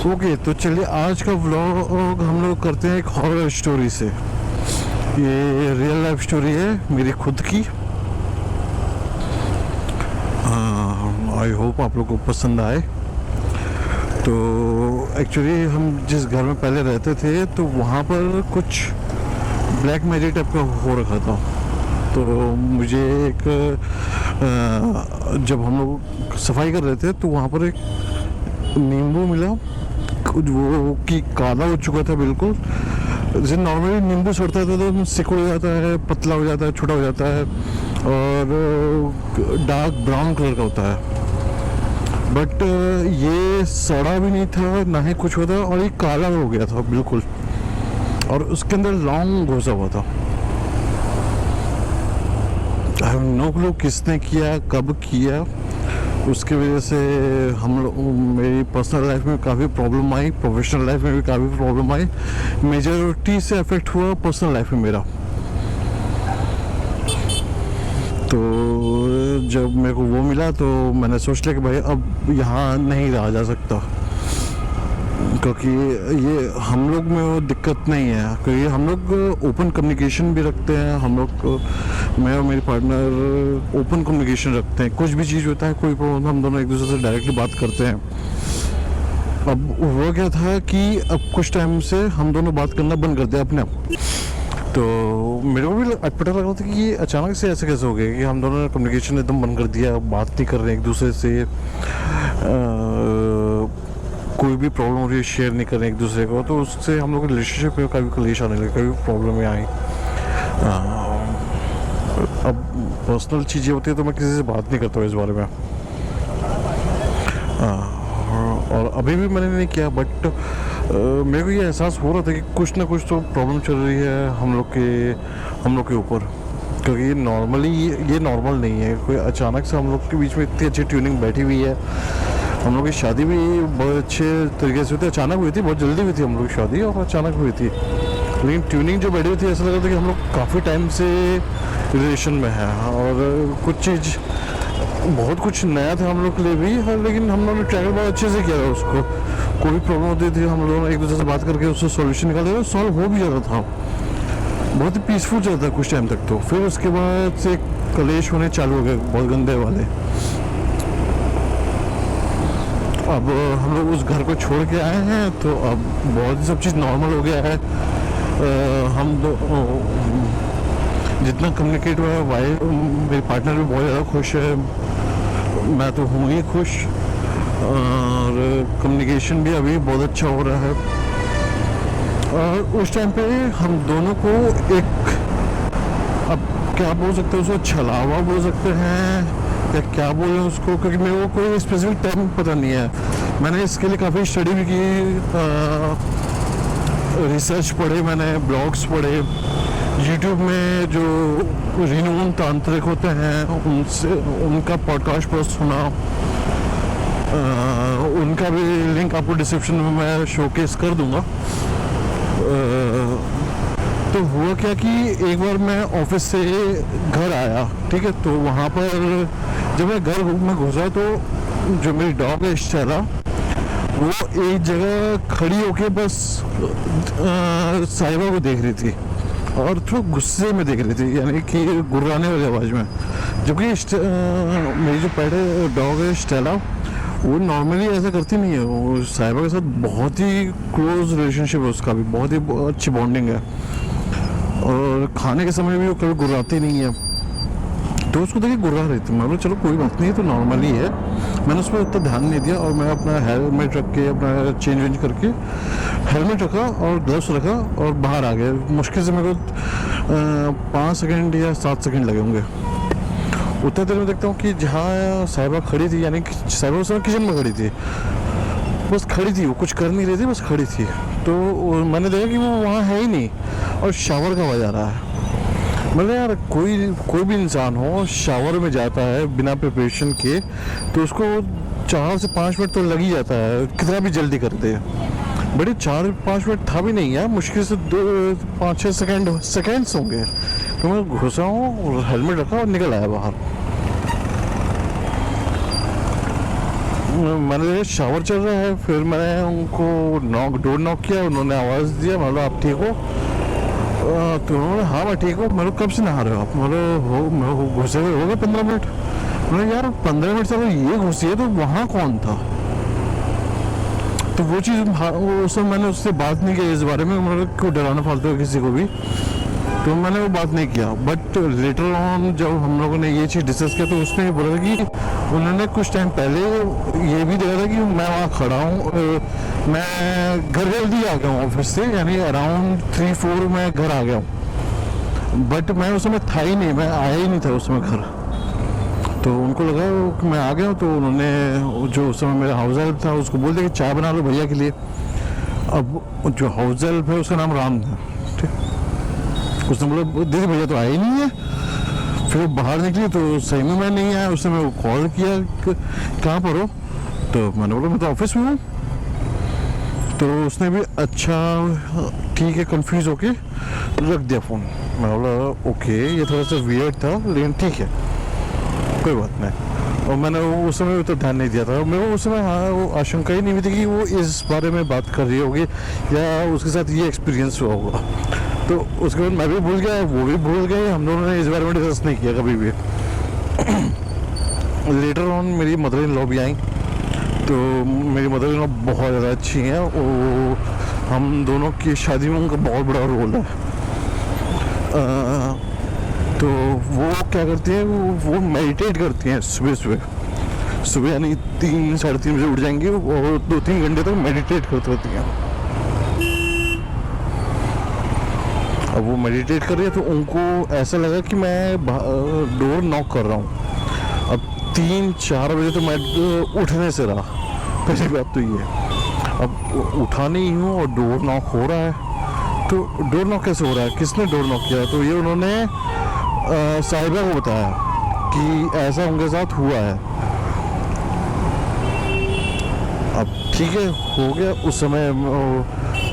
Okay, तो चलिए आज का व्लॉग हम लोग करते हैं एक हॉरर स्टोरी से। ये रियल लाइफ स्टोरी है मेरी खुद की। आई होप आप लोग को पसंद आए। तो एक्चुअली हम जिस घर में पहले रहते थे तो वहाँ पर कुछ ब्लैक मैजिक टाइप का हो रखा था। तो मुझे एक जब हम लोग सफाई कर रहे थे तो वहाँ पर एक नींबू मिला, कुछ वो कि काला हो चुका था बिल्कुल। जैसे नॉर्मली नींबू सड़ता था तो सिकुड़ जाता है, पतला हो जाता है, छोटा हो जाता है और डार्क ब्राउन कलर का होता है। बट ये सड़ा भी नहीं था, ना ही कुछ होता, और ये काला हो गया था बिल्कुल, और उसके अंदर लॉन्ग घुसा हुआ था। आई हैव नो क्लू किसने किया, कब किया। उसकी वजह से हम लोग, मेरी पर्सनल लाइफ में काफ़ी प्रॉब्लम आई, प्रोफेशनल लाइफ में भी काफ़ी प्रॉब्लम आई। मेजॉरिटी से अफेक्ट हुआ पर्सनल लाइफ में मेरा। तो जब मेरे को वो मिला तो मैंने सोच लिया कि भाई अब यहाँ नहीं रहा जा सकता, क्योंकि ये हम लोग में वो दिक्कत नहीं है, क्योंकि हम लोग ओपन कम्युनिकेशन भी रखते हैं। हम लोग, मैं और मेरी पार्टनर ओपन कम्युनिकेशन रखते हैं। कुछ भी चीज़ होता है, कोई प्रॉब्लम, हम दोनों एक दूसरे से डायरेक्टली बात करते हैं। अब वो क्या था कि अब कुछ टाइम से हम दोनों बात करना बंद कर दिया अपने आप। तो मेरे को भी अटपटा लग रहा था कि ये अचानक से ऐसे कैसे हो गया कि हम दोनों ने कम्युनिकेशन एकदम बंद कर दिया, बात नहीं कर रहे एक दूसरे से, कोई भी प्रॉब्लम हो रही है शेयर नहीं कर रहे एक दूसरे को। तो उससे हम लोग के रिलेशनशिप में काफ़ी क्लेश आने लगे, काफ़ी प्रॉब्लम आई। अब पर्सनल चीज़ें होती है तो मैं किसी से बात नहीं करता हूँ इस बारे में। और अभी भी मैंने नहीं किया, बट मेरे को ये एहसास हो रहा था कि कुछ ना कुछ तो प्रॉब्लम चल रही है हम लोग के ऊपर, क्योंकि नॉर्मली ये नॉर्मल नहीं है। कोई अचानक से हम लोग के बीच में इतनी अच्छी ट्यूनिंग बैठी हुई है। हम लोग की शादी भी बहुत अच्छे तरीके से हुई थी, अचानक हुई थी, बहुत जल्दी हुई थी हम लोग की शादी, और अचानक हुई थी। लेकिन ट्यूनिंग जो बैठी हुई थी, ऐसा लग रहा था कि हम लोग काफ़ी टाइम से रिलेशन में है, और कुछ चीज़ बहुत कुछ नया था हम लोग के लिए भी। लेकिन हम लोगों ने ट्रैवल बहुत अच्छे से किया था उसको। कोई भी प्रॉब्लम होती थी हम लोग एक दूसरे से बात करके उससे सॉल्यूशन निकालते थे, सॉल्व हो भी जाता था। बहुत ही पीसफुल चलता था कुछ टाइम तक। तो फिर उसके बाद से कलेश होने चालू हो गए, बहुत गंदे वाले। अब हम लोग उस घर को छोड़ के आए हैं, तो अब बहुत सब चीज़ नॉर्मल हो गया है। हम दो जितना कम्युनिकेट हुआ है, वाइफ मेरी पार्टनर भी बहुत ज़्यादा खुश है, मैं तो हूँ ही खुश, और कम्युनिकेशन भी अभी बहुत अच्छा हो रहा है। और उस टाइम पे हम दोनों को एक, अब क्या बोल सकते हैं उसको, छलावा बोल सकते हैं या क्या बोलें उसको, क्योंकि मेरे को कोई स्पेसिफिक टर्म पता नहीं है। मैंने इसके लिए काफ़ी स्टडी भी की, रिसर्च पढ़े, मैंने ब्लॉग्स पढ़े, यूट्यूब में जो रिनोन तांत्रिक होते हैं उनसे, उनका पॉडकास्ट पर सुना। उनका भी लिंक आपको डिस्क्रिप्शन में मैं शोकेस कर दूंगा। तो हुआ क्या कि एक बार मैं ऑफिस से घर आया, ठीक है, तो वहाँ पर जब मैं घर में घुसा तो जो मेरी डॉग है स्टेला, वो एक जगह खड़ी होके बस साहिबा को देख रही थी, और थोड़ा गुस्से में देख रही थी, यानी कि गुर्राने वाली आवाज़ में। जबकि मेरी जो पेट डॉग है स्टेला, वो नॉर्मली ऐसा करती नहीं है। वो साहिबा के साथ बहुत ही क्लोज रिलेशनशिप है उसका भी, बहुत ही अच्छी बॉन्डिंग है, और खाने के समय भी वो कभी गुर्राती नहीं है। तो उसको देखिए गुर्रा रही थी, मैं बोला चलो कोई बात नहीं, तो नॉर्मली है। मैंने उस पर उतना ध्यान नहीं दिया, और मैं अपना हेलमेट रख के, अपना चेंज वेंज करके हेलमेट रखा और ग्लव्स रखा और बाहर आ गया। मुश्किल से मेरे को 5 सेकेंड या 7 सेकेंड लगे होंगे। उतना देर में देखता हूँ कि जहाँ साहिबा खड़ी थी, यानी कि साहिबा उस समय किचन में खड़ी थी, बस खड़ी थी, वो कुछ कर नहीं रही थी, बस खड़ी थी। तो मैंने देखा कि वो वहाँ है ही नहीं, और शावर का आवाज़ आ रहा है। मतलब यार कोई भी इंसान हो, शावर में जाता है बिना प्रिपरेशन के, तो उसको 4 से 5 मिनट तो लग ही जाता है, कितना भी जल्दी कर दे। बड़े 4-5 मिनट था भी नहीं यार, मुश्किल से 2-5-6 सेकेंड्स होंगे। तो मैं घुसा हूँ और हेलमेट रखा और निकल आया बाहर। मैंने शावर चल रहा है, फिर मैंने उनको डोर नॉक किया, उन्होंने आवाज़ दिया, मतलब आप ठीक हो? तो उन्होंने हाँ मैं ठीक हूँ। मतलब कब से नहा रहे हो आप? मतलब घुसे हुए हो गए 15 मिनट। मतलब यार 15 मिनट से अगर ये घुसी है तो वहाँ कौन था? तो वो चीज़ उस समय मैंने उससे बात नहीं की इस बारे में, मतलब क्यों डराना फालतू है किसी को भी, तो मैंने वो बात नहीं किया। बट लेटर ऑन जब हम लोगों ने ये चीज़ डिस्कस किया तो उसने बोला था कि उन्होंने कुछ टाइम पहले ये भी देखा था कि मैं वहाँ खड़ा हूँ, मैं घर जल्दी आ गया हूँ ऑफिस से, यानी अराउंड 3-4 मैं घर आ गया हूँ। बट मैं उस समय था ही नहीं, मैं आया ही नहीं था उस समय घर। तो उनको लगा कि मैं आ गया हूँ, तो उन्होंने जो उस समय मेरा हाउस हेल्प था उसको बोल दिया कि चाय बना लो भैया के लिए। अब जो हाउस हेल्प है उसका नाम राम था, ठीक। उसने बोला दीदी भैया तो आए ही नहीं है। फिर बाहर निकली तो सही में मैं नहीं आया। उस समय वो कॉल किया कहाँ पर हो, तो मैंने बोला मैं तो ऑफिस में हूँ। तो उसने भी अच्छा ठीक है कंफ्यूज होके रख दिया फ़ोन। मैं बोला ओके ये थोड़ा सा वियर्ड था लेकिन ठीक है कोई बात नहीं। और मैंने वो उस समय तो ध्यान नहीं दिया था। मेरे को उस समय हाँ वो आशंका ही नहीं हुई थी कि वो इस बारे में बात कर रही होगी या उसके साथ ये एक्सपीरियंस हुआ होगा। तो उसके बाद मैं भी भूल गया, वो भी भूल गए, हम दोनों ने इस बारे में डिस्कस नहीं किया कभी भी। लेटर ऑन मेरी मदर इन लॉ भी आई, तो मेरी मदर इन लॉ बहुत ज़्यादा अच्छी हैं। वो हम दोनों की शादी में उनका बहुत बड़ा रोल है। तो वो क्या करती हैं, वो मेडिटेट करती हैं सुबह सुबह। सुबह यानी 3-3:30 बजे उठ जाएंगी और 2-3 घंटे तक मेडिटेट करती रहती हैं। अब वो मेडिटेट कर रही है तो उनको ऐसा लगा कि मैं डोर नॉक कर रहा हूँ। अब 3-4 बजे तो मैं उठने से रहा, पहली बात तो ये। अब उठा नहीं हूँ और डोर नॉक हो रहा है, तो डोर नॉक कैसे हो रहा है, किसने डोर नॉक किया? तो ये उन्होंने साहिबा को बताया कि ऐसा उनके साथ हुआ है। अब ठीक है हो गया।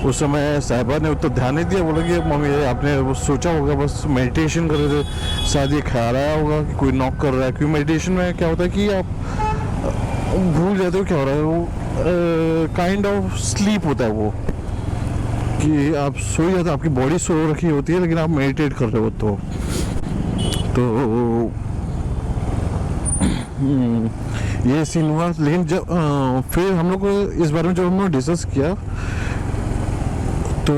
उस समय साहिबा ने तो ध्यान नहीं दिया, बोला कि मम्मी आपने वो सोचा होगा, बस मेडिटेशन कर रहे थे, शायद ये ख्याल आया होगा कि कोई नॉक कर रहा है। क्योंकि मेडिटेशन में क्या होता है कि आप भूल जाते हो क्या हो रहा है, वो काइंड ऑफ स्लीप होता है वो, कि आप सो जाते, आपकी बॉडी सो रखी होती है लेकिन आप मेडिटेट कर रहे हो। तो ये सीन हुआ। लेकिन जब फिर हम लोग को इस बारे में जब हम लोग डिस्कस किया तो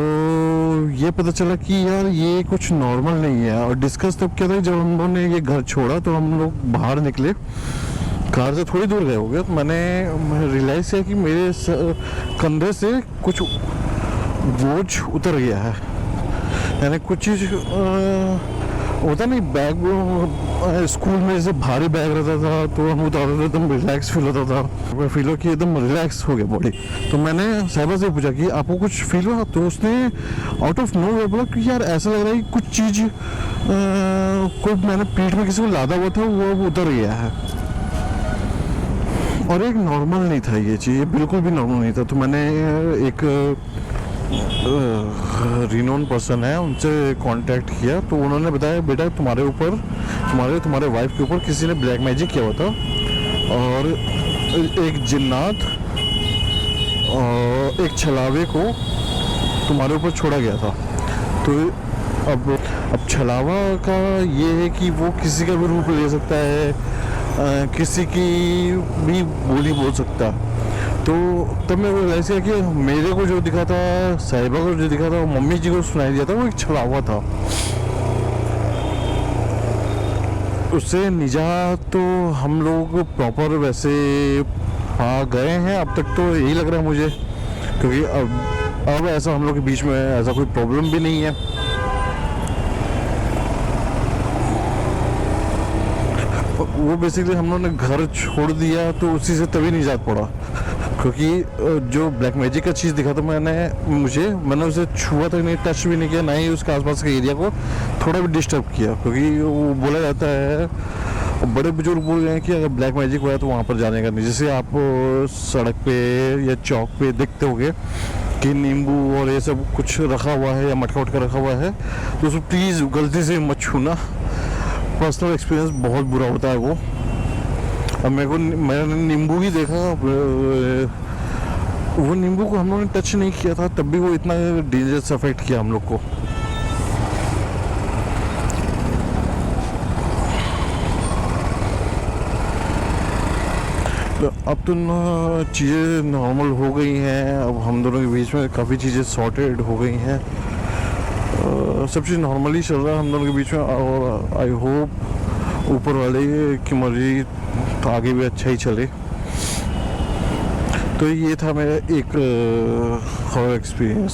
ये पता चला कि यार ये कुछ नॉर्मल नहीं है। और डिस्कस तब क्या था, जब हम लोगों ने ये घर छोड़ा तो हम लोग बाहर निकले, कार से थोड़ी दूर गए हो गए, तो मैंने रियलाइज़ किया कि मेरे कंधे से कुछ बोझ उतर गया है। यानी कुछ चीज़ होता नहीं, बैग स्कूल में जैसे भारी बैग रहता था तो हम उतारते थे एकदम रिलैक्स फील होता था, मैं फील हो कि एकदम रिलैक्स हो गया बॉडी। तो मैंने साहिबा से पूछा कि आपको कुछ फील हुआ? तो उसने आउट ऑफ नो वे बोला कि यार ऐसा लग रहा है कि कुछ चीज़ कोई मैंने पीठ में किसी को लादा हुआ था वो उतर गया है। और एक नॉर्मल नहीं था ये चीज़, बिल्कुल भी नॉर्मल नहीं था। तो मैंने एक रिनोन पर्सन है उनसे कांटेक्ट किया, तो उन्होंने बताया बेटा तुम्हारे ऊपर तुम्हारे वाइफ के ऊपर किसी ने ब्लैक मैजिक किया हुआ था और एक जिन्नात और एक छलावे को तुम्हारे ऊपर छोड़ा गया था। तो अब छलावा का ये है कि वो किसी का भी रूप ले सकता है, किसी की भी बोली बोल सकता। तो तब मैं रियलाइज़ किया कि मेरे को जो दिखा था, साहिबा को जो दिखा था, मम्मी जी को सुनाई दिया था, वो एक छलावा था। उससे निजात तो हम लोग प्रॉपर वैसे पा गए हैं अब तक, तो यही लग रहा है मुझे, क्योंकि अब ऐसा हम लोग के बीच में ऐसा कोई प्रॉब्लम भी नहीं है। वो बेसिकली हम लोगों ने घर छोड़ दिया तो उसी से तभी निजात पड़ा, क्योंकि जो ब्लैक मैजिक का चीज़ दिखा था मैंने उसे छुआ तक नहीं, टच भी नहीं किया, ना ही उसके आसपास के एरिया को थोड़ा भी डिस्टर्ब किया। क्योंकि वो बोला जाता है और बड़े बुजुर्ग बोल गए हैं कि अगर ब्लैक मैजिक हुआ है तो वहाँ पर जाने का नहीं। जैसे आप सड़क पे या चौक पे देखते होंगे कि नींबू और ये सब कुछ रखा हुआ है या मटका उटका रखा हुआ है, तो उसको प्लीज़ गलती से मत छूना। पर्सनल एक्सपीरियंस बहुत बुरा होता है वो। अब मैंने नींबू ही देखा, वो नींबू को हम लोगों ने टच नहीं किया था तब भी वो इतना डेंजरस अफेक्ट किया हम लोग को। तो अब तो चीज़ें नॉर्मल हो गई हैं, अब हम दोनों के बीच में काफ़ी चीज़ें सॉर्टेड हो गई हैं, सब चीज़ नॉर्मली चल रहा है हम दोनों के बीच में। और आई होप ऊपर वाले की मर्जी तो आगे भी अच्छा ही चले। तो ये था मेरा एक हॉरर एक्सपीरियंस।